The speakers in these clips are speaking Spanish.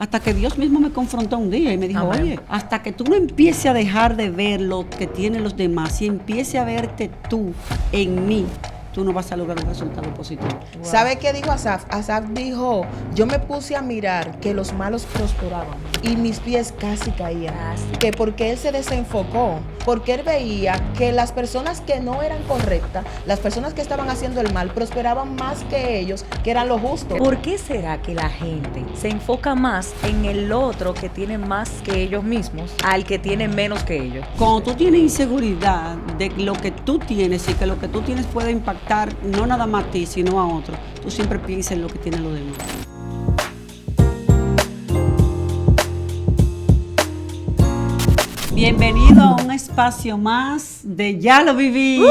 Hasta que Dios mismo me confrontó un día y me dijo, Amén. oye, hasta que tú no empieces a dejar de ver lo que tienen los demás y empiece a verte tú en mí, tú no vas a lograr un resultado positivo. Wow. ¿Sabe qué dijo Asaf? Asaf dijo, yo me puse a mirar que los malos prosperaban y mis pies casi caían. Que porque él se desenfocó, porque él veía que las personas que no eran correctas, las personas que estaban haciendo el mal, prosperaban más que ellos, que eran lo justo. ¿Por qué será que la gente se enfoca más en el otro que tiene más que ellos mismos al que tiene menos que ellos? Cuando tú tienes inseguridad de lo que tú tienes y que lo que tú tienes puede impactar no nada más a ti, sino a otro, tú siempre piensas en lo que tienen los demás. Bienvenido a un espacio más de Ya lo viví.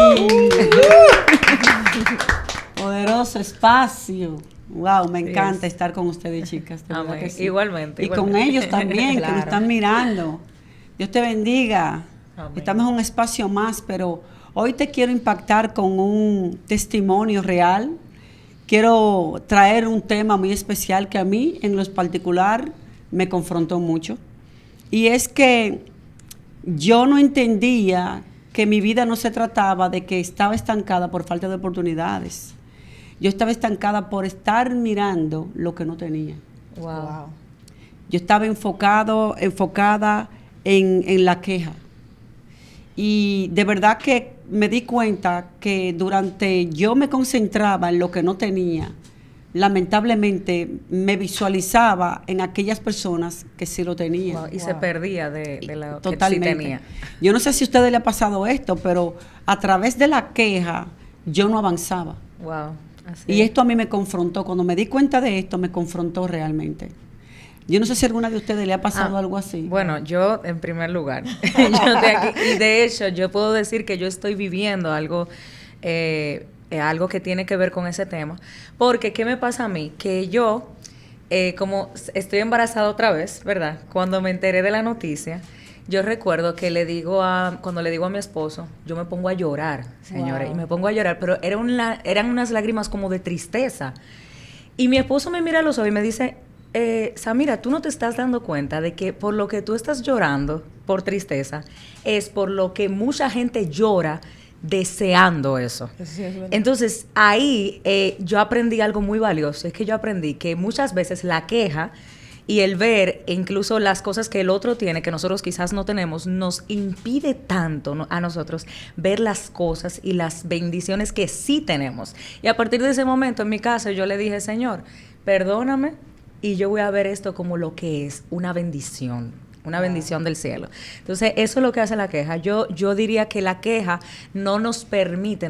Poderoso espacio. Wow, me encanta estar con ustedes, chicas. De verdad que sí. Igualmente. Y con ellos también, Claro. que nos están mirando. Dios te bendiga. Amén. Estamos en un espacio más, pero hoy te quiero impactar con un testimonio real. Quiero traer un tema muy especial que a mí, en lo particular, me confrontó mucho. Y es que yo no entendía que mi vida no se trataba de que estaba estancada por falta de oportunidades. Yo estaba estancada por estar mirando lo que no tenía. Wow. Yo estaba enfocada en la queja. Y de verdad que me di cuenta que durante yo me concentraba en lo que no tenía, lamentablemente me visualizaba en aquellas personas que sí lo tenían. Wow. Y se perdía de lo Totalmente. que sí tenía. Yo no sé si a ustedes les ha pasado esto, pero a través de la queja yo no avanzaba. Wow. Así Y es. esto a mí me confrontó. Cuando me di cuenta de esto, me confrontó realmente. Yo no sé si a alguna de ustedes le ha pasado algo así. Bueno, yo en primer lugar, yo estoy aquí, y de hecho yo puedo decir que yo estoy viviendo algo que tiene que ver con ese tema, porque ¿qué me pasa a mí? Que yo, como estoy embarazada otra vez, ¿verdad? Cuando me enteré de la noticia, yo recuerdo que cuando le digo a mi esposo, yo me pongo a llorar, señores, Wow. y me pongo a llorar, pero eran unas lágrimas como de tristeza. Y mi esposo me mira a los ojos y me dice, Samira, tú no te estás dando cuenta de que por lo que tú estás llorando por tristeza es por lo que mucha gente llora deseando eso. Sí, es verdad. Entonces ahí yo aprendí algo muy valioso, es que yo aprendí que muchas veces la queja y el ver incluso las cosas que el otro tiene, que nosotros quizás no tenemos, nos impide tanto a nosotros ver las cosas y las bendiciones que sí tenemos. Y a partir de ese momento en mi casa yo le dije, Señor, perdóname, y yo voy a ver esto como lo que es una bendición del cielo. Entonces, eso es lo que hace la queja. Yo diría que la queja no nos permite,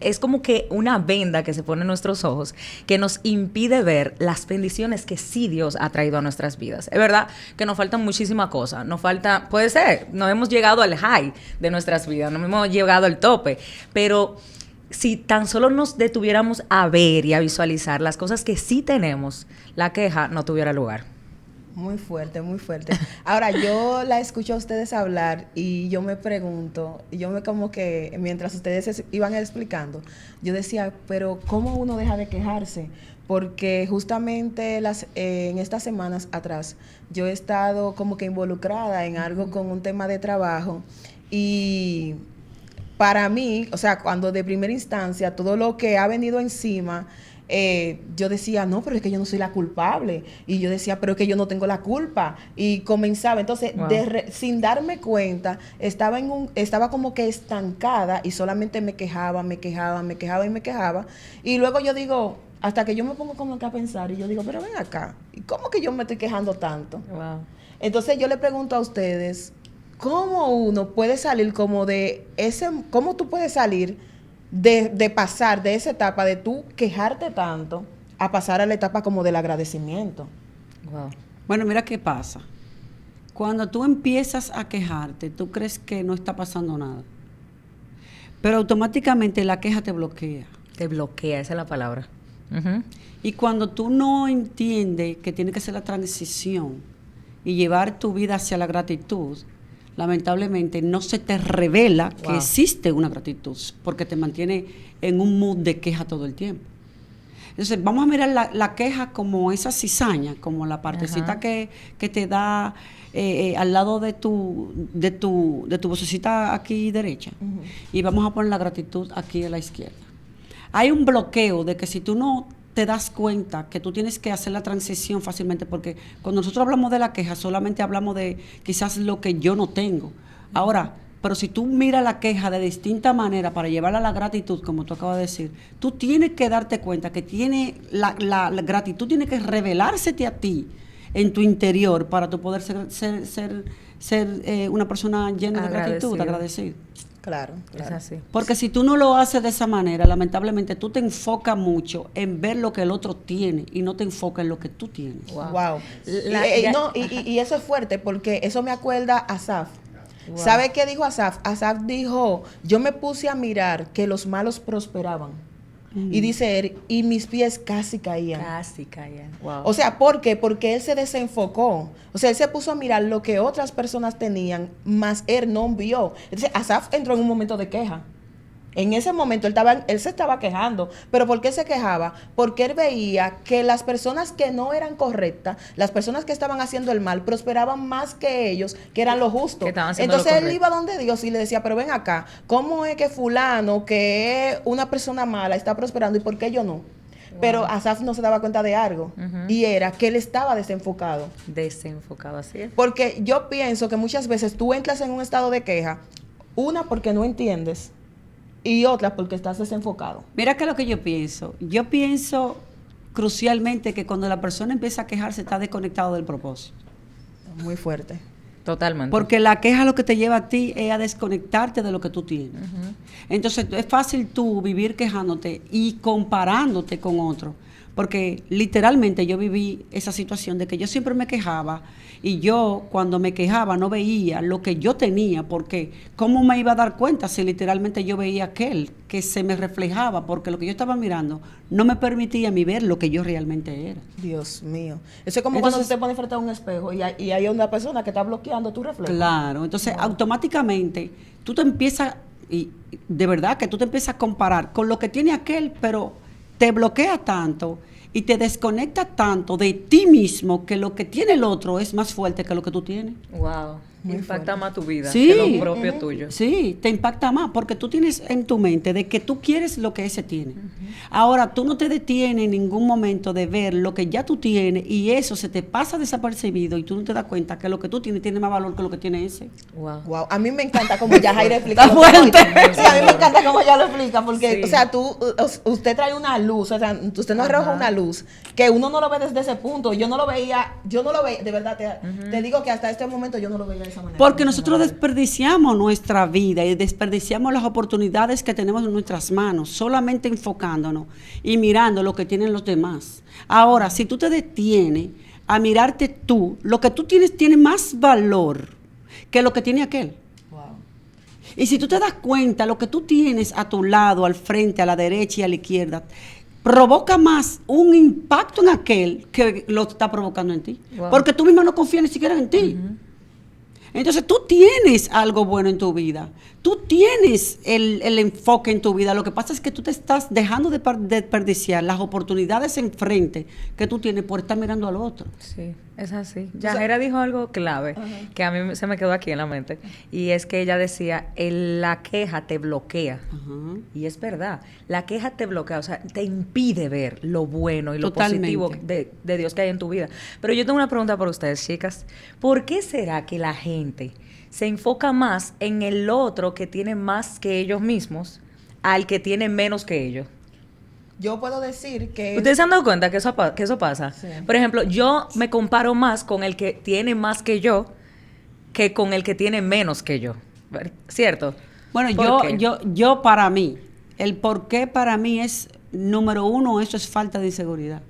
es como que una venda que se pone en nuestros ojos, que nos impide ver las bendiciones que sí Dios ha traído a nuestras vidas. Es verdad que nos faltan muchísimas cosas, puede ser, no hemos llegado al high de nuestras vidas, no hemos llegado al tope, pero si tan solo nos detuviéramos a ver y a visualizar las cosas que sí tenemos, la queja no tuviera lugar. Muy fuerte, muy fuerte. Ahora, yo la escucho a ustedes hablar y yo me pregunto, como que mientras ustedes iban explicando, yo decía, pero ¿cómo uno deja de quejarse? Porque justamente en estas semanas atrás yo he estado como que involucrada en algo con un tema de trabajo y para mí, o sea, cuando de primera instancia todo lo que ha venido encima, yo decía, no, pero es que yo no soy la culpable. Y yo decía, pero es que yo no tengo la culpa. Y comenzaba, entonces, Wow. sin darme cuenta, estaba como que estancada y solamente me quejaba. Y luego yo digo, hasta que yo me pongo como que a pensar y yo digo, pero ven acá, ¿y cómo que yo me estoy quejando tanto? Wow. Entonces yo le pregunto a ustedes, ¿cómo uno puede salir como de cómo tú puedes salir de pasar de esa etapa de tú quejarte tanto a pasar a la etapa como del agradecimiento? Wow. Bueno, mira qué pasa. Cuando tú empiezas a quejarte, tú crees que no está pasando nada. Pero automáticamente la queja te bloquea. Te bloquea, esa es la palabra. Uh-huh. Y cuando tú no entiendes que tienes que hacer la transición y llevar tu vida hacia la gratitud, lamentablemente no se te revela que Wow. existe una gratitud, porque te mantiene en un mood de queja todo el tiempo. Entonces, vamos a mirar la queja como esa cizaña, como la partecita que te da al lado de tu vocecita aquí derecha. Y vamos a poner la gratitud aquí a la izquierda. Hay un bloqueo de que si tú no te das cuenta que tú tienes que hacer la transición fácilmente, porque cuando nosotros hablamos de la queja, solamente hablamos de quizás lo que yo no tengo. Ahora, pero si tú miras la queja de distinta manera para llevarla a la gratitud, como tú acabas de decir, tú tienes que darte cuenta que la gratitud tiene que revelársete a ti en tu interior para tú poder ser una persona llena de gratitud, agradecida. Claro, Es así. Porque si tú no lo haces de esa manera, lamentablemente tú te enfocas mucho en ver lo que el otro tiene y no te enfocas en lo que tú tienes. Wow. Y eso es fuerte porque eso me acuerda a Asaf. Wow. ¿Sabe qué dijo Asaf? Asaf dijo, yo me puse a mirar que los malos prosperaban. Y dice él, y mis pies casi caían. Casi caían. Wow. O sea, ¿por qué? Porque él se desenfocó. O sea, él se puso a mirar lo que otras personas tenían, más él no vio. Entonces, Asaf entró en un momento de queja. En ese momento él se estaba quejando. ¿Pero por qué se quejaba? Porque él veía que las personas que no eran correctas, las personas que estaban haciendo el mal, prosperaban más que ellos, que eran lo justo. Entonces él iba donde Dios y le decía, pero ven acá, ¿cómo es que fulano, que es una persona mala, está prosperando y por qué yo no? Wow. Pero Asaf no se daba cuenta de algo, y era que él estaba desenfocado. Desenfocado, así es. Porque yo pienso que muchas veces tú entras en un estado de queja, una porque no entiendes, y otra porque estás desenfocado. Mira qué es lo que yo pienso. Yo pienso crucialmente que cuando la persona empieza a quejarse está desconectado del propósito. Muy fuerte. Totalmente. Porque la queja lo que te lleva a ti es a desconectarte de lo que tú tienes. Entonces es fácil tú vivir quejándote y comparándote con otro. Porque literalmente yo viví esa situación de que yo siempre me quejaba y yo cuando me quejaba no veía lo que yo tenía, porque ¿cómo me iba a dar cuenta si literalmente yo veía aquel que se me reflejaba? Porque lo que yo estaba mirando no me permitía a mí ver lo que yo realmente era. Dios mío. Eso es como Entonces, cuando te pones frente a un espejo y hay una persona que está bloqueando tu reflejo. Claro, entonces automáticamente tú te empiezas, y de verdad que tú te empiezas a comparar con lo que tiene aquel, pero te bloquea tanto y te desconecta tanto de ti mismo que lo que tiene el otro es más fuerte que lo que tú tienes. Wow. Muy Impacta fuerte. más tu vida Sí. que lo propio tuyo. Sí, te impacta más porque tú tienes en tu mente de que tú quieres lo que ese tiene. Ahora, tú no te detienes en ningún momento de ver lo que ya tú tienes y eso se te pasa desapercibido y tú no te das cuenta que lo que tú tienes tiene más valor que lo que tiene ese. Wow. Wow, a mí me encanta como ya Jaira explica. Está fuerte. Sí, a mí me encanta como ella lo explica, porque, Sí. o sea, usted trae una luz, o sea, usted nos arroja una luz que uno no lo ve desde ese punto. Yo no lo veía, de verdad, te digo que hasta este momento yo no lo veía de esa manera. Porque nosotros desperdiciamos nuestra vida y desperdiciamos las oportunidades que tenemos en nuestras manos, solamente enfocándonos y mirando lo que tienen los demás. Ahora, si tú te detienes a mirarte tú, lo que tú tienes tiene más valor que lo que tiene aquel. Wow. Y si tú te das cuenta, lo que tú tienes a tu lado, al frente, a la derecha y a la izquierda, provoca más un impacto en aquel que lo está provocando en ti. Wow. Porque tú misma no confías ni siquiera en ti. Entonces tú tienes algo bueno en tu vida, tú tienes el enfoque en tu vida, lo que pasa es que tú te estás dejando de desperdiciar las oportunidades enfrente que tú tienes por estar mirando al otro. Sí, es así. Yajaira dijo algo clave que a mí se me quedó aquí en la mente y es que ella decía, la queja te bloquea. Ajá. Y es verdad, la queja te bloquea, o sea, te impide ver lo bueno y lo Totalmente. positivo de Dios que hay en tu vida. Pero yo tengo una pregunta para ustedes, chicas. ¿Por qué será que la gente se enfoca más en el otro que tiene más que ellos mismos al que tiene menos que ellos? Yo puedo decir que... ¿Ustedes se han dado cuenta que eso pasa? Sí. Por ejemplo, yo me comparo más con el que tiene más que yo que con el que tiene menos que yo. ¿Cierto? Bueno, ¿Por qué? yo para mí, el por qué para mí es, número uno, eso es falta de inseguridad.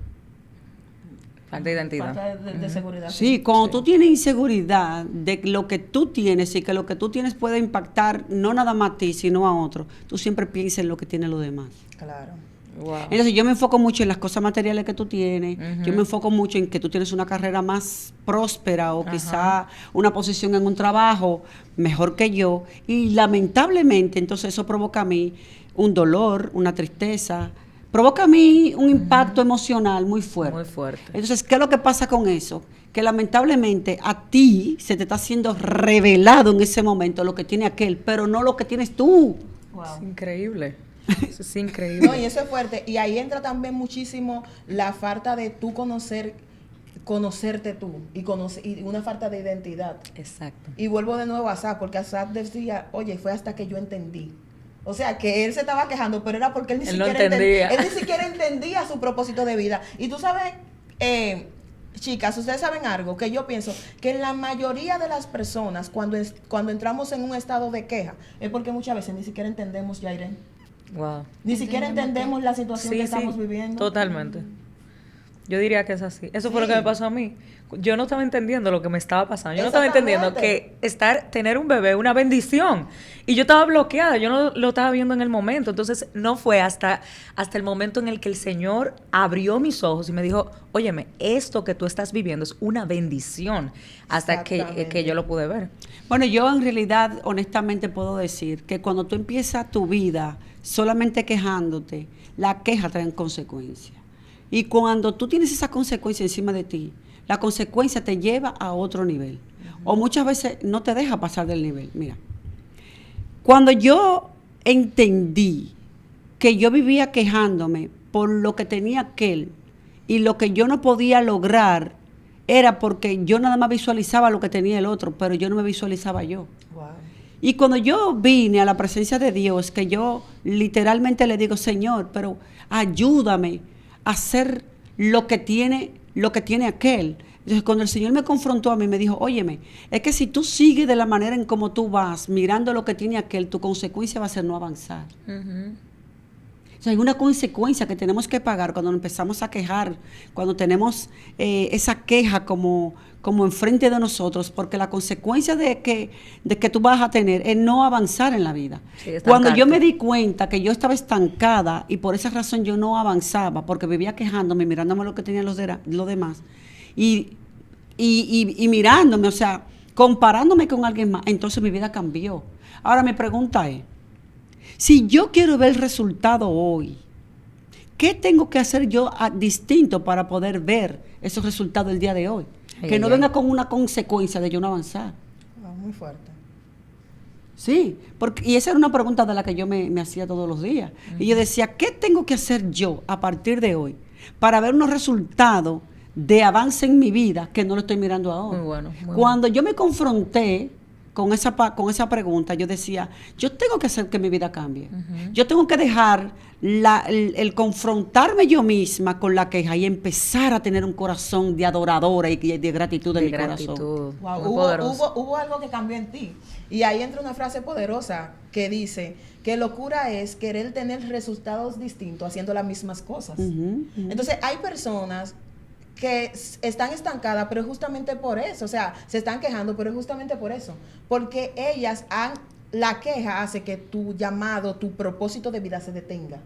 Falta de identidad. Falta de seguridad. Sí, cuando tú tienes inseguridad de lo que tú tienes y que lo que tú tienes puede impactar no nada más a ti, sino a otro, tú siempre piensas en lo que tienen los demás. Claro. Wow. Entonces yo me enfoco mucho en las cosas materiales que tú tienes, yo me enfoco mucho en que tú tienes una carrera más próspera o quizá una posición en un trabajo mejor que yo y lamentablemente entonces eso provoca a mí un dolor, una tristeza, provoca a mí un impacto emocional muy fuerte. Muy fuerte. Entonces, ¿qué es lo que pasa con eso? Que lamentablemente a ti se te está siendo revelado en ese momento lo que tiene aquel, pero no lo que tienes tú. Wow. Es increíble. Eso es increíble. No, y eso es fuerte. Y ahí entra también muchísimo la falta de tú conocerte tú y una falta de identidad. Exacto. Y vuelvo de nuevo a Asad, porque Asad decía, oye, fue hasta que yo entendí. O sea, que él se estaba quejando, pero era porque él ni no siquiera entendía. Él ni siquiera entendía su propósito de vida. Y tú sabes, chicas, ustedes saben algo, que yo pienso que la mayoría de las personas, cuando entramos en un estado de queja, es porque muchas veces ni siquiera entendemos, Yairen. Wow. Ni siquiera entendemos la situación que estamos viviendo. Totalmente. Yo diría que es así. Eso fue lo que me pasó a mí. Yo no estaba entendiendo lo que me estaba pasando. Yo no estaba entendiendo que tener un bebé es una bendición. Y yo estaba bloqueada. Yo no lo estaba viendo en el momento. Entonces, no fue hasta el momento en el que el Señor abrió mis ojos y me dijo, óyeme, esto que tú estás viviendo es una bendición. Hasta que yo lo pude ver. Bueno, yo en realidad, honestamente, puedo decir que cuando tú empiezas tu vida solamente quejándote, la queja trae consecuencias. Y cuando tú tienes esa consecuencia encima de ti, la consecuencia te lleva a otro nivel. O muchas veces no te deja pasar del nivel. Mira, cuando yo entendí que yo vivía quejándome por lo que tenía aquel y lo que yo no podía lograr, era porque yo nada más visualizaba lo que tenía el otro, pero yo no me visualizaba yo. Wow. Y cuando yo vine a la presencia de Dios, que yo literalmente le digo, Señor, pero ayúdame a hacer lo que tiene aquel. Entonces, cuando el Señor me confrontó a mí, me dijo, óyeme, es que si tú sigues de la manera en como tú vas, mirando lo que tiene aquel, tu consecuencia va a ser no avanzar. O sea, hay una consecuencia que tenemos que pagar cuando nos empezamos a quejar, cuando tenemos esa queja como enfrente de nosotros, porque la consecuencia de que tú vas a tener es no avanzar en la vida. Sí, cuando yo me di cuenta que yo estaba estancada y por esa razón yo no avanzaba, porque vivía quejándome, mirándome lo que tenían los demás, y mirándome, o sea, comparándome con alguien más, entonces mi vida cambió. Ahora mi pregunta es, si yo quiero ver el resultado hoy, ¿qué tengo que hacer yo distinto para poder ver esos resultados del día de hoy? Que no venga con una consecuencia de yo no avanzar. Muy fuerte. Sí, y esa era una pregunta de la que yo me hacía todos los días. Y yo decía, ¿qué tengo que hacer yo a partir de hoy para ver unos resultados de avance en mi vida que no lo estoy mirando ahora? Muy bueno. Cuando yo me confronté con esa pregunta, yo decía, yo tengo que hacer que mi vida cambie. Yo tengo que dejar el confrontarme yo misma con la queja y empezar a tener un corazón de adoradora y de gratitud en mi corazón. Wow. Hubo algo que cambió en ti. Y ahí entra una frase poderosa que dice que locura es querer tener resultados distintos haciendo las mismas cosas. Entonces, hay personas que están estancadas, pero es justamente por eso, o sea, se están quejando, pero es justamente por eso, porque la queja hace que tu llamado, tu propósito de vida se detenga.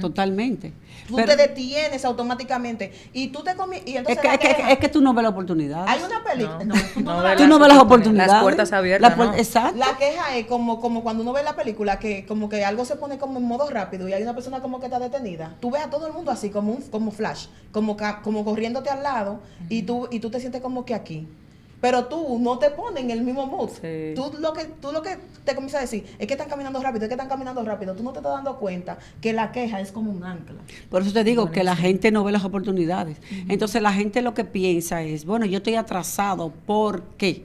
Totalmente. Tú te detienes automáticamente y tú te y entonces es que tú no ves la oportunidad. Hay una película. Tú no ves las oportunidades. Las puertas abiertas. Exacto. La queja es como cuando uno ve la película, que como que algo se pone como en modo rápido y hay una persona como que está detenida. Tú ves a todo el mundo así, como flash, como corriéndote al lado, y tú te sientes como que aquí. Pero tú no te pones en el mismo mood. Sí. Tú lo que te comienzas a decir es que están caminando rápido, Tú no te estás dando cuenta que la queja es como un ancla. Por eso te digo que la gente no ve las oportunidades. Entonces la gente lo que piensa es, bueno, yo estoy atrasado, ¿por qué?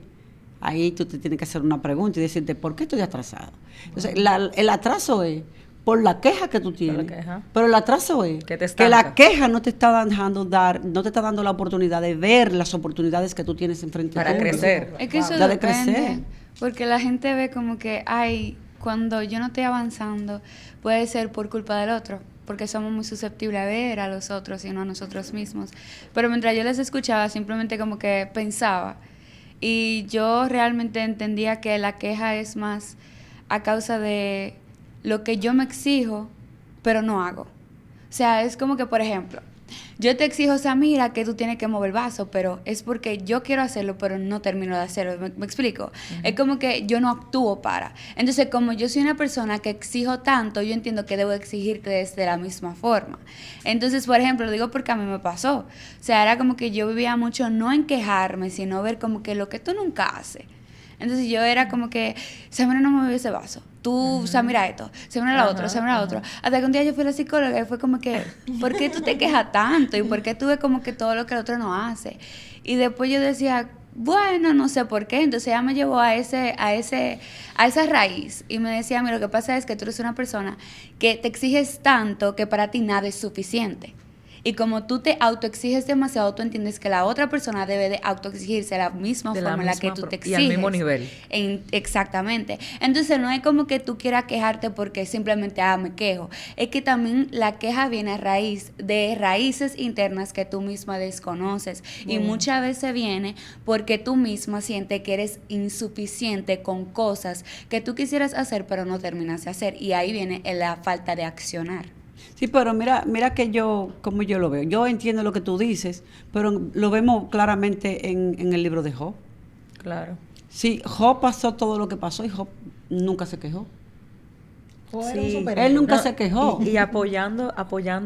Ahí tú te tienes que hacer una pregunta y decirte, ¿por qué estoy atrasado? Entonces el atraso es por la queja que tú tienes. Pero el atraso es que la queja no te está dando la oportunidad de ver las oportunidades que tú tienes enfrente para crecer. Es que eso depende, porque la gente ve como que, cuando yo no estoy avanzando, puede ser por culpa del otro, porque somos muy susceptibles a ver a los otros y no a nosotros mismos. Pero mientras yo les escuchaba, simplemente como que pensaba, y yo realmente entendía que la queja es más a causa de lo que yo me exijo, pero no hago. O sea, es como que, por ejemplo, yo te exijo, Samira, que tú tienes que mover el vaso, pero es porque yo quiero hacerlo, pero no termino de hacerlo. ¿Me explico? Es como que yo no actúo para. Entonces, como yo soy una persona que exijo tanto, yo entiendo que debo exigirte desde la misma forma. Entonces, por ejemplo, lo digo porque a mí me pasó. O sea, era como que yo vivía mucho no en quejarme, sino ver como que lo que tú nunca haces. Entonces yo era como que, Samira no me bebió ese vaso. Tú, Samira esto, Samira la otra, Samira la otra. Hasta que un día yo fui a la psicóloga y fue como que, ¿por qué tú te quejas tanto? ¿Y por qué tú ves como que todo lo que el otro no hace? Y después yo decía, bueno, no sé por qué. Entonces ella me llevó a esa raíz y me decía, mira, lo que pasa es que tú eres una persona que te exiges tanto que para ti nada es suficiente. Y como tú te autoexiges demasiado, tú entiendes que la otra persona debe de autoexigirse de la misma forma en la que tú te exiges. Y al mismo nivel. Exactamente. Entonces no es como que tú quieras quejarte porque simplemente, me quejo. Es que también la queja viene a raíz de raíces internas que tú misma desconoces. Y muchas veces viene porque tú misma sientes que eres insuficiente con cosas que tú quisieras hacer, pero no terminas de hacer. Y ahí viene la falta de accionar. Sí, pero mira que como yo lo veo. Yo entiendo lo que tú dices, pero lo vemos claramente en el libro de Job. Claro. Sí, Job pasó todo lo que pasó y Job nunca se quejó. Sí, él nunca se quejó. Y apoyando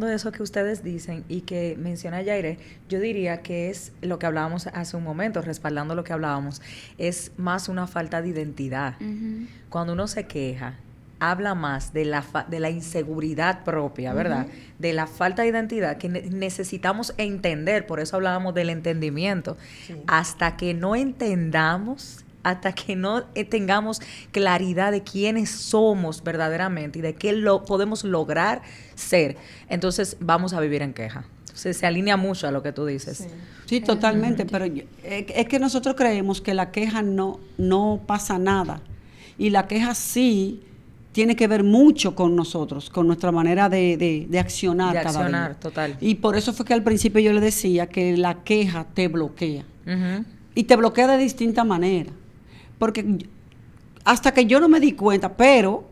eso que ustedes dicen y que menciona Yaire, yo diría que es lo que hablábamos hace un momento, respaldando lo que hablábamos, es más una falta de identidad. Uh-huh. Cuando uno se queja, habla más de la inseguridad propia, ¿verdad? Uh-huh. De la falta de identidad que necesitamos entender, por eso hablábamos del entendimiento. Sí. Hasta que no entendamos, hasta que no tengamos claridad de quiénes somos verdaderamente y de qué podemos lograr ser, entonces vamos a vivir en queja. Se alinea mucho a lo que tú dices. Sí, totalmente, pero es que nosotros creemos que la queja no pasa nada, y la queja sí tiene que ver mucho con nosotros, con nuestra manera de accionar cada día. Total. Y por eso fue que al principio yo le decía que la queja te bloquea. Uh-huh. Y te bloquea de distinta manera. Porque hasta que yo no me di cuenta, pero,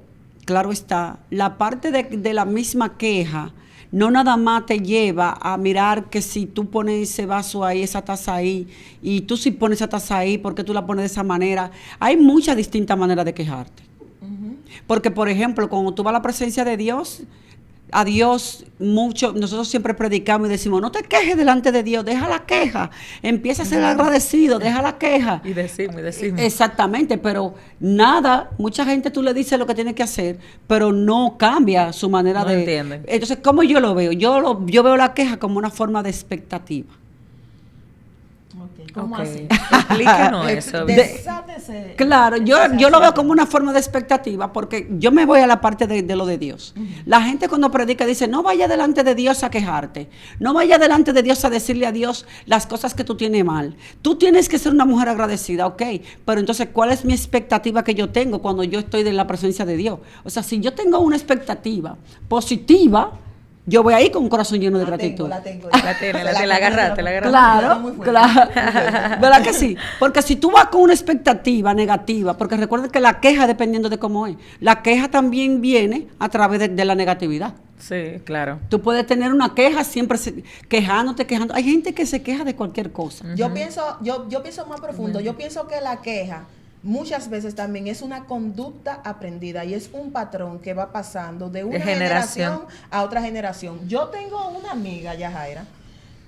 claro está, la parte de la misma queja no nada más te lleva a mirar que si tú pones ese vaso ahí, esa taza ahí, y tú si pones esa taza ahí, ¿por qué tú la pones de esa manera? Hay muchas distintas maneras de quejarte. Porque, por ejemplo, cuando tú vas a la presencia de Dios, a Dios nosotros siempre predicamos y decimos, no te quejes delante de Dios, deja la queja, empieza a ser agradecido, deja la queja. Y decimos. Exactamente, pero mucha gente tú le dices lo que tiene que hacer, pero no cambia su manera de... entienden. Entonces, ¿cómo yo lo veo? Yo veo la queja como una forma de expectativa. ¿Cómo así? Explícanos eso. Claro, yo lo veo como una forma de expectativa, porque yo me voy a la parte de lo de Dios. Uh-huh. La gente cuando predica dice, no vaya delante de Dios a quejarte, no vaya delante de Dios a decirle a Dios las cosas que tú tienes mal. Tú tienes que ser una mujer agradecida, ok, pero entonces, ¿cuál es mi expectativa que yo tengo cuando yo estoy en la presencia de Dios? O sea, si yo tengo una expectativa positiva, yo voy ahí con un corazón lleno de gratitud. La tengo. La agarraste. Claro. ¿Verdad que sí? Porque si tú vas con una expectativa negativa, porque recuerda que la queja, dependiendo de cómo es, la queja también viene a través de la negatividad. Sí, claro. Tú puedes tener una queja siempre quejándote. Hay gente que se queja de cualquier cosa. Uh-huh. Yo pienso más profundo. Yo pienso que la queja muchas veces también es una conducta aprendida y es un patrón que va pasando de una generación a otra generación. Yo tengo una amiga, Yajaira,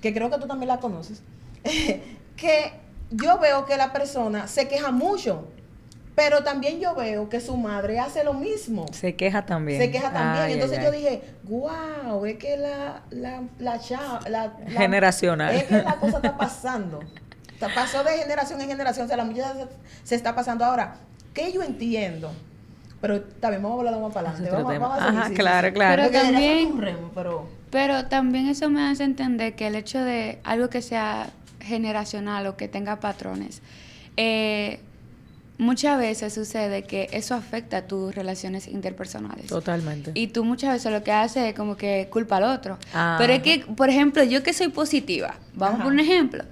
que creo que tú también la conoces, que yo veo que la persona se queja mucho, pero también yo veo que su madre hace lo mismo. Se queja también. Entonces yo dije, wow, es que generacional. Es que la cosa está pasando. Pasó de generación en generación, o sea, la muchacha se está pasando. Ahora, ¿qué yo entiendo? Pero también vamos a hablar más para adelante. Vamos a seguir, claro. Pero también eso me hace entender que el hecho de algo que sea generacional o que tenga patrones, muchas veces sucede que eso afecta a tus relaciones interpersonales. Totalmente. Y tú muchas veces lo que haces es como que culpa al otro. Pero es que, por ejemplo, yo que soy positiva, vamos por un ejemplo,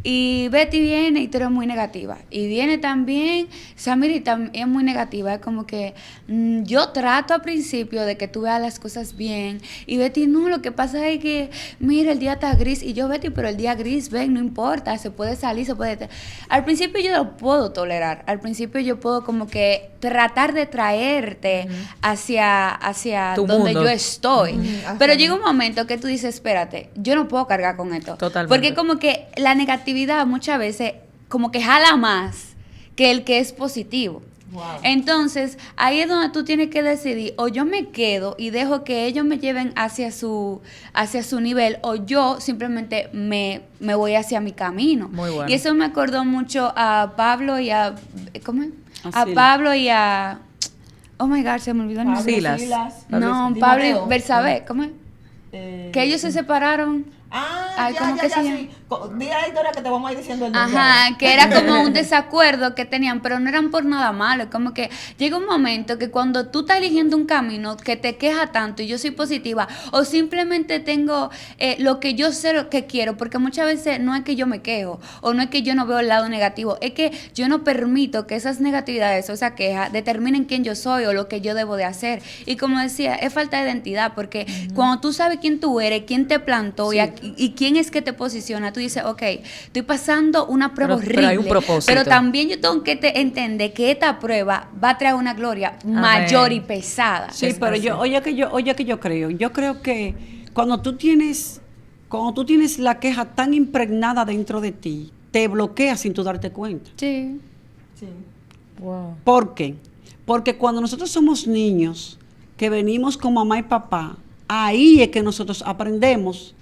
Y Betty viene y tú eres muy negativa. Y viene también Samiri también es muy negativa. Es como que yo trato al principio de que tú veas las cosas bien. Y Betty, no, lo que pasa es que, mira, el día está gris. Y yo, Betty, pero el día gris, ven, no importa, se puede salir, se puede... Al principio yo lo puedo tolerar. Al principio yo puedo como que tratar de traerte hacia Tu donde mundo. yo estoy. Pero Hacia llega un momento que tú dices, espérate, yo no puedo cargar con esto. Totalmente. Porque como que la negatividad muchas veces como que jala más que el que es positivo. Wow. Entonces, ahí es donde tú tienes que decidir, o yo me quedo y dejo que ellos me lleven hacia su nivel, o yo simplemente me voy hacia mi camino. Muy bueno. Y eso me acordó mucho a Pablo y a... ¿Cómo es? A Silas. Pablo y a... Oh my God, se me olvidó el Pablo, nombre. Silas. No, Timoteo. Pablo y Bersabé, ¿cómo es? Eh, Que ellos se separaron. Ah, Ay, ¿cómo que se llama? sí. Di a la historia que te vamos a ir diciendo el nombre. Ajá, que era como un desacuerdo que tenían, pero no eran por nada malo. Como que llega un momento que cuando tú estás eligiendo un camino que te queja tanto y yo soy positiva, o simplemente tengo lo que yo sé lo que quiero, porque muchas veces no es que yo me quejo, o no es que yo no veo el lado negativo, es que yo no permito que esas negatividades o esa queja determinen quién yo soy o lo que yo debo de hacer. Y como decía, es falta de identidad, porque cuando tú sabes quién tú eres, quién te plantó y quién es que te posiciona, tú dices, ok, estoy pasando una prueba horrible, pero hay un propósito. pero también yo tengo que entender que esta prueba va a traer una gloria mayor y pesada. Sí, Es pero así. yo creo que cuando tú tienes la queja tan impregnada dentro de ti, te bloquea sin tú darte cuenta. Sí. Sí. Wow. ¿Por qué? Porque cuando nosotros somos niños, que venimos con mamá y papá, ahí es que nosotros aprendemos.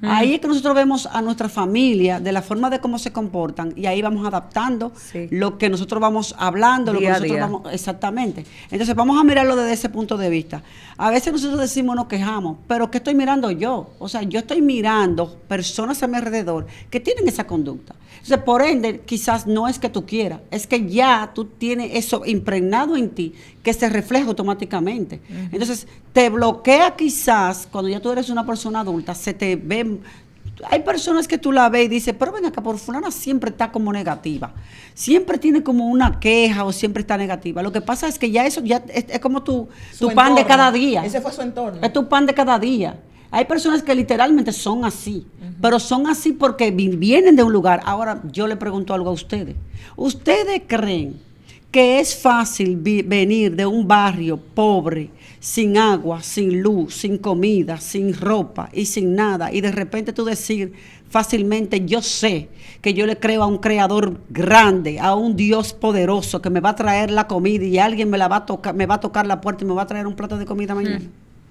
Ahí es que nosotros vemos a nuestra familia de la forma de cómo se comportan y ahí vamos adaptando Sí. lo que nosotros vamos hablando, lo que Día a nosotros día. vamos... Exactamente. Entonces vamos a mirarlo desde ese punto de vista. A veces nosotros decimos, nos quejamos, pero ¿qué estoy mirando yo? O sea, yo estoy mirando personas a mi alrededor que tienen esa conducta. Entonces, por ende, quizás no es que tú quieras, es que ya tú tienes eso impregnado en ti que se refleja automáticamente. Entonces, te bloquea quizás cuando ya tú eres una persona adulta, se te ve... Hay personas que tú la ves y dices, pero ven acá, por fulana siempre está como negativa, siempre tiene como una queja o siempre está negativa. Lo que pasa es que ya eso ya es como tu Su pan de entorno. cada día. Ese fue su entorno. Es tu pan de cada día. Hay personas que literalmente son así, pero son así porque vienen de un lugar. Ahora, yo le pregunto algo a ustedes. ¿Ustedes creen que es fácil venir de un barrio pobre, sin agua, sin luz, sin comida, sin ropa y sin nada, y de repente tú decir fácilmente, yo sé que yo le creo a un creador grande, a un Dios poderoso que me va a traer la comida y alguien me va a tocar la puerta y me va a traer un plato de comida mañana?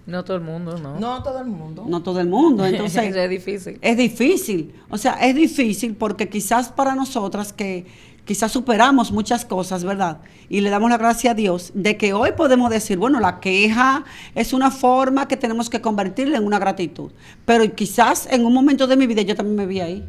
No todo el mundo, ¿no? No todo el mundo. No todo el mundo, entonces es difícil. es difícil, o sea, es difícil porque quizás para nosotras que quizás superamos muchas cosas, ¿verdad? Y le damos la gracia a Dios de que hoy podemos decir, bueno, la queja es una forma que tenemos que convertirla en una gratitud, pero quizás en un momento de mi vida yo también me vi ahí.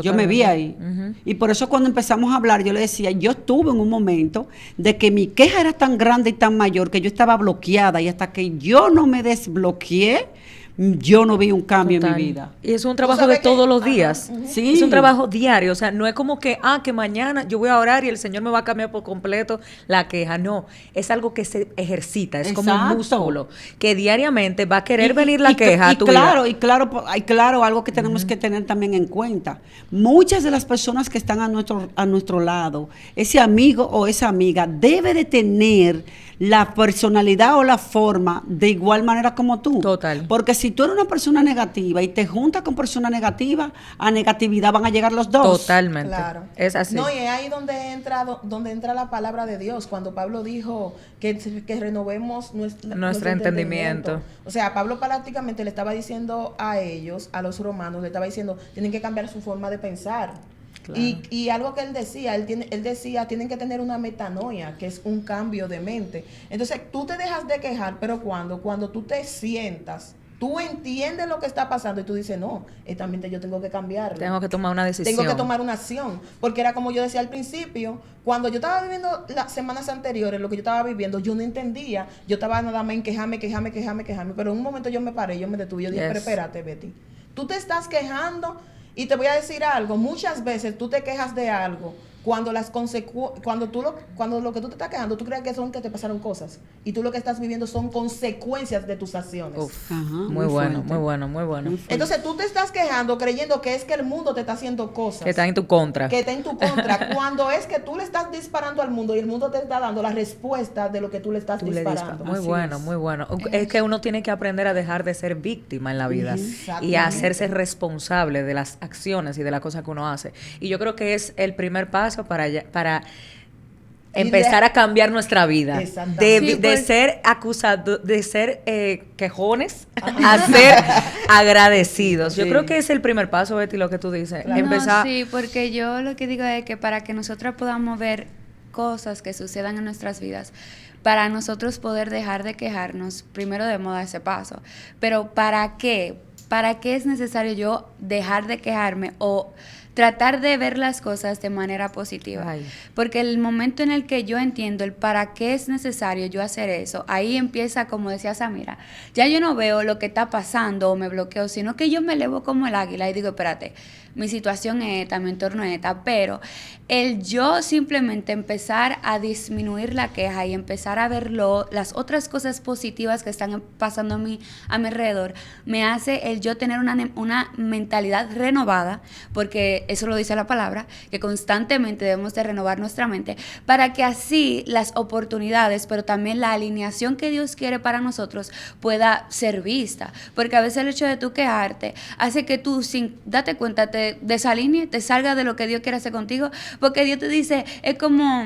Yo me vi ahí. Y por eso cuando empezamos a hablar, yo le decía, yo estuve en un momento de que mi queja era tan grande y tan mayor que yo estaba bloqueada y hasta que yo no me desbloqueé, yo no vi un cambio Total. en mi vida. Y es un trabajo sabes de que- todos los Ajá, días. Sí. Es un trabajo diario. O sea, no es como que mañana yo voy a orar y el Señor me va a cambiar por completo la queja. No, es algo que se ejercita. Es como un Exacto. músculo que diariamente va a querer venir la y queja a tu vida. claro, algo que tenemos que tener también en cuenta. Muchas de las personas que están a nuestro lado, ese amigo o esa amiga debe de tener la personalidad o la forma de igual manera como tú. Total. Porque si tú eres una persona negativa y te juntas con personas negativas, a negatividad van a llegar los dos. Totalmente. Claro. Es así. No, y es ahí donde entra la palabra de Dios, cuando Pablo dijo que renovemos nuestro entendimiento. O sea, Pablo prácticamente le estaba diciendo a ellos, a los romanos, le estaba diciendo, tienen que cambiar su forma de pensar. Claro. Y algo que él decía, tienen que tener una metanoia, que es un cambio de mente. Entonces, tú te dejas de quejar, pero cuando tú te sientas, tú entiendes lo que está pasando y tú dices, no, esta mente yo tengo que cambiarla. Tengo que tomar una decisión. Tengo que tomar una acción, porque era como yo decía al principio, cuando yo estaba viviendo las semanas anteriores, lo que yo estaba viviendo, yo no entendía, yo estaba nada más en quejarme, pero en un momento yo me paré, yo me detuve, yo dije, Yes. pero espérate, Betty, tú te estás quejando Y te voy a decir algo, muchas veces tú te quejas de algo cuando cuando lo que tú te estás quejando, tú crees que son que te pasaron cosas y tú lo que estás viviendo son consecuencias de tus acciones. Uf, Ajá, muy bueno, fuerte. muy bueno, muy bueno. Muy fuerte. Entonces tú te estás quejando creyendo que es que el mundo te está haciendo cosas. Que está en tu contra. Que está en tu contra, cuando es que tú le estás disparando al mundo y el mundo te está dando la respuesta de lo que tú le estás disparando. Muy Así bueno, es. muy bueno. Es que uno tiene que aprender a dejar de ser víctima en la vida y Exactamente. a hacerse responsable de las acciones y de las cosas que uno hace. Y yo creo que es el primer paso para empezar a cambiar nuestra vida. Exactamente. Sí, De pues- ser acusados, de ser quejones, a ser agradecidos. Yo Sí. creo que es el primer paso, Betty, lo que tú dices. Claro. Empezar. No, sí, porque yo lo que digo es que para que nosotros podamos ver cosas que sucedan en nuestras vidas, para nosotros poder dejar de quejarnos, primero debemos dar ese paso. Pero ¿para qué? ¿Para qué es necesario yo dejar de quejarme o tratar de ver las cosas de manera positiva? Ay. Porque el momento en el que yo entiendo el para qué es necesario yo hacer eso, ahí empieza, como decía Samira, ya yo no veo lo que está pasando o me bloqueo, sino que yo me elevo como el águila y digo, espérate, mi situación es esta, mi entorno es esta, pero el yo simplemente empezar a disminuir la queja y empezar a ver las otras cosas positivas que están pasando a mi alrededor, me hace el yo tener una mentalidad renovada, porque eso lo dice la palabra, que constantemente debemos de renovar nuestra mente, para que así las oportunidades, pero también la alineación que Dios quiere para nosotros pueda ser vista, porque a veces el hecho de tú quejarte hace que tú sin darte cuenta te desalinees, te salga de lo que Dios quiere hacer contigo, porque Dios te dice, es como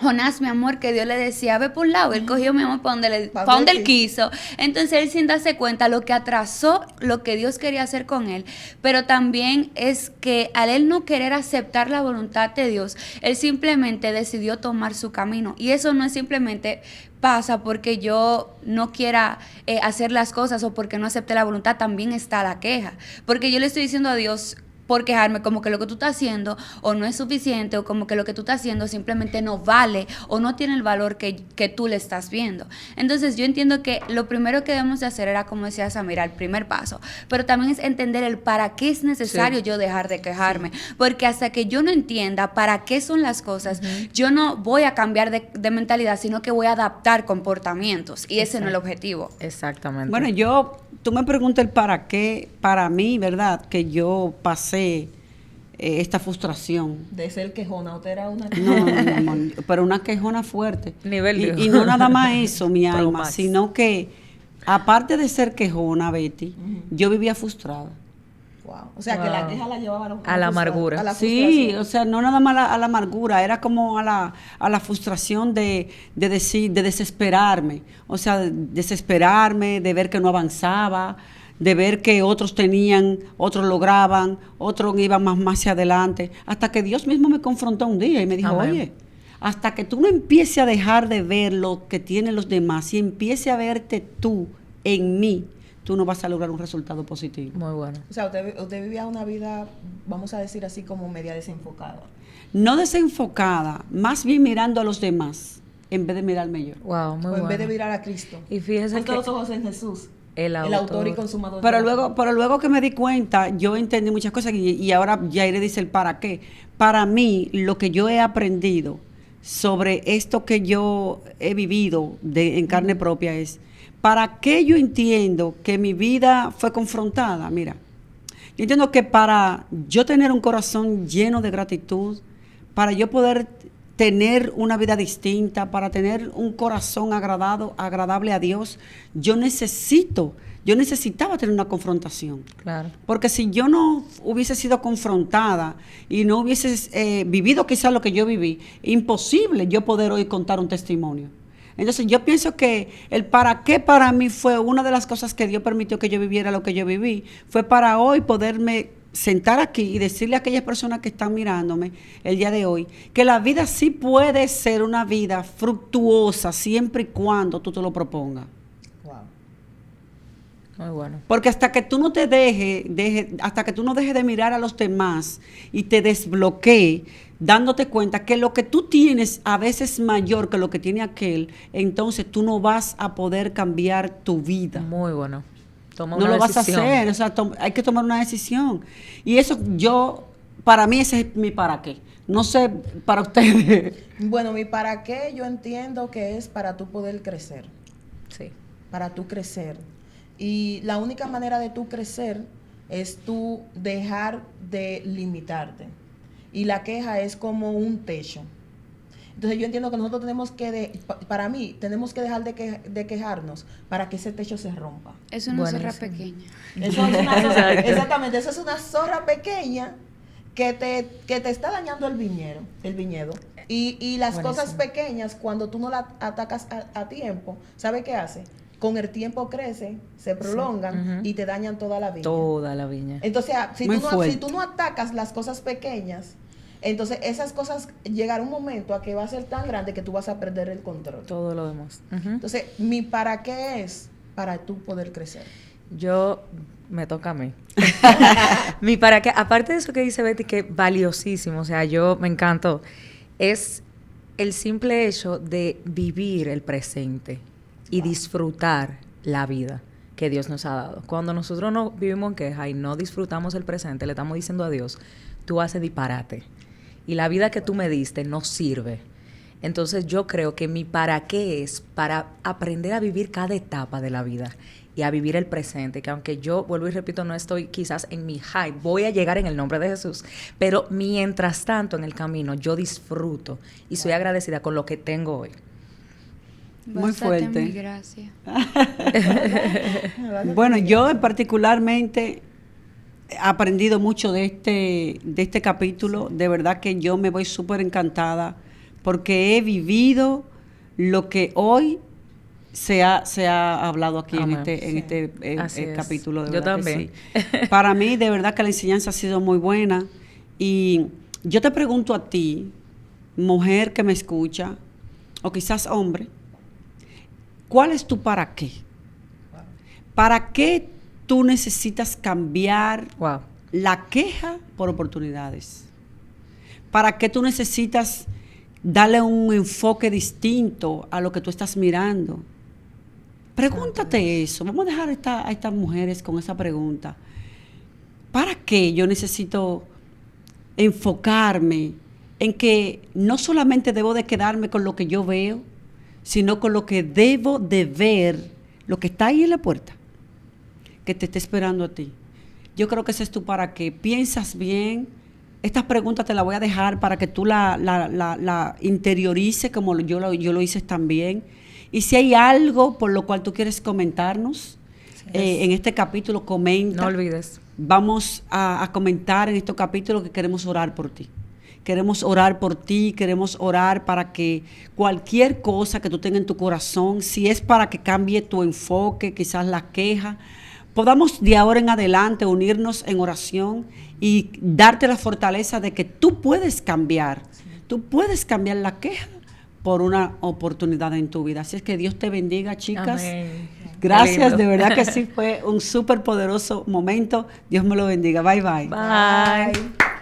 Jonás, mi amor, que Dios le decía, ve por un lado, él cogió mi amor para donde él quiso. Entonces él sin darse cuenta lo que atrasó lo que Dios quería hacer con él, pero también es que al él no querer aceptar la voluntad de Dios, él simplemente decidió tomar su camino. Y eso no es simplemente pasa porque yo no quiera hacer las cosas o porque no acepte la voluntad, también está la queja. Porque yo le estoy diciendo a Dios, por quejarme, como que lo que tú estás haciendo o no es suficiente o como que lo que tú estás haciendo simplemente no vale o no tiene el valor que tú le estás viendo. Entonces yo entiendo que lo primero que debemos de hacer era, como decía Samira, el primer paso, pero también es entender el para qué es necesario yo dejar de quejarme, porque hasta que yo no entienda para qué son las cosas, yo no voy a cambiar de mentalidad, sino que voy a adaptar comportamientos y ese no es el objetivo. Exactamente. Bueno, tú me preguntas el para qué, para mí, ¿verdad? Que yo pasé esta frustración. De ser quejona, usted era una No, mi amor, pero una quejona fuerte. Nivel Dios. Y no nada más eso, mi Pro alma, Max. sino que, aparte de ser quejona, Betty, yo vivía frustrada. Wow. O sea, que la Wow. queja la llevaba A la amargura. A la Sí, frustración. o sea, no nada más a la amargura, era como a la frustración de desesperarme. O sea, desesperarme, de ver que no avanzaba, de ver que otros tenían, otros lograban, otros iban más hacia adelante, hasta que Dios mismo me confrontó un día y me dijo, Amén. oye, hasta que tú no empieces a dejar de ver lo que tienen los demás y empieces a verte tú en mí, tú no vas a lograr un resultado positivo. Muy bueno. O sea, usted vivía una vida, vamos a decir así, como media desenfocada. No desenfocada, más bien mirando a los demás en vez de mirarme yo. Wow, muy O en bueno. vez de mirar a Cristo. Y fíjese Puesto que los ojos en Jesús, el autor y consumador. Pero de la luego que me di cuenta, yo entendí muchas cosas y ahora Yaire dice el para qué. Para mí, lo que yo he aprendido sobre esto que yo he vivido en carne propia es, ¿para qué yo entiendo que mi vida fue confrontada? Mira, yo entiendo que para yo tener un corazón lleno de gratitud, para yo poder tener una vida distinta, para tener un corazón agradable a Dios, yo necesitaba tener una confrontación. Claro. Porque si yo no hubiese sido confrontada y no hubiese vivido quizás lo que yo viví, imposible yo poder hoy contar un testimonio. Entonces yo pienso que el para qué para mí fue una de las cosas que Dios permitió que yo viviera lo que yo viví, fue para hoy poderme sentar aquí y decirle a aquellas personas que están mirándome el día de hoy, que la vida sí puede ser una vida fructuosa siempre y cuando tú te lo propongas. Wow. Muy bueno. Porque hasta que tú no hasta que tú no dejes de mirar a los demás y te desbloquees, dándote cuenta que lo que tú tienes a veces es mayor que lo que tiene aquel, entonces tú no vas a poder cambiar tu vida. Muy bueno. Toma no una lo vas a decisión. hacer, o sea, hay que tomar una decisión. Y eso para mí ese es mi para qué. No sé, para ustedes. Bueno, mi para qué yo entiendo que es para tú poder crecer, Sí. para tú crecer. Y la única manera de tú crecer es tú dejar de limitarte. Y la queja es como un techo. Entonces yo entiendo que nosotros tenemos que, para mí, tenemos que dejar de quejarnos para que ese techo se rompa. Es una zorra Buenísimo. pequeña. Eso es una zorra, Exacto. exactamente, eso es una zorra pequeña que te está dañando el viñedo. Y las Buenísimo. cosas pequeñas, cuando tú no las atacas a tiempo, ¿sabe qué hace? Con el tiempo crecen, se prolongan Ujú. y te dañan toda la viña. Toda la viña. Entonces, Muy si fuerte. tú no atacas las cosas pequeñas, entonces esas cosas llegará un momento a que va a ser tan grande que tú vas a perder el control. Todo lo demás. Ujú. Entonces, mi para qué es para tú poder crecer. Me toca a mí. Mi para qué, aparte de eso que dice Betty, que es valiosísimo, o sea, me encantó, es el simple hecho de vivir el presente y disfrutar la vida que Dios nos ha dado. Cuando nosotros no vivimos en queja y no disfrutamos el presente, le estamos diciendo a Dios, tú haces disparate. Y la vida que tú me diste no sirve. Entonces yo creo que mi para qué es para aprender a vivir cada etapa de la vida y a vivir el presente, que aunque yo, vuelvo y repito, no estoy quizás en mi high, voy a llegar en el nombre de Jesús, pero mientras tanto en el camino yo disfruto y soy agradecida con lo que tengo hoy. Muy Bástate en fuerte. mi gracia. Bueno, yo particularmente he aprendido mucho de este capítulo. De verdad que yo me voy súper encantada porque he vivido lo que hoy se ha hablado aquí Amén. en este Así es. capítulo. De Yo verdad que también. sí. Para mí, de verdad que la enseñanza ha sido muy buena. Y yo te pregunto a ti, mujer que me escucha, o quizás hombre, ¿cuál es tu para qué? ¿Para qué tú necesitas cambiar Wow. la queja por oportunidades? ¿Para qué tú necesitas darle un enfoque distinto a lo que tú estás mirando? Pregúntate eso. Vamos a dejar a estas mujeres con esa pregunta. ¿Para qué yo necesito enfocarme en que no solamente debo de quedarme con lo que yo veo, sino con lo que debo de ver, lo que está ahí en la puerta, que te esté esperando a ti? Yo creo que ese es tu para qué. Piensas bien. Estas preguntas te las voy a dejar para que tú la interiorices como yo lo hice también. Y si hay algo por lo cual tú quieres comentarnos en este capítulo, comenta. No olvides. Vamos a comentar en estos capítulos que queremos orar por ti. Queremos orar por ti, queremos orar para que cualquier cosa que tú tengas en tu corazón, si es para que cambie tu enfoque, quizás la queja, podamos de ahora en adelante unirnos en oración y darte la fortaleza de que tú puedes cambiar la queja por una oportunidad en tu vida. Así es que Dios te bendiga, chicas. Amén. Gracias, Qué lindo. de verdad que sí, fue un súper poderoso momento. Dios me lo bendiga. Bye, bye. Bye.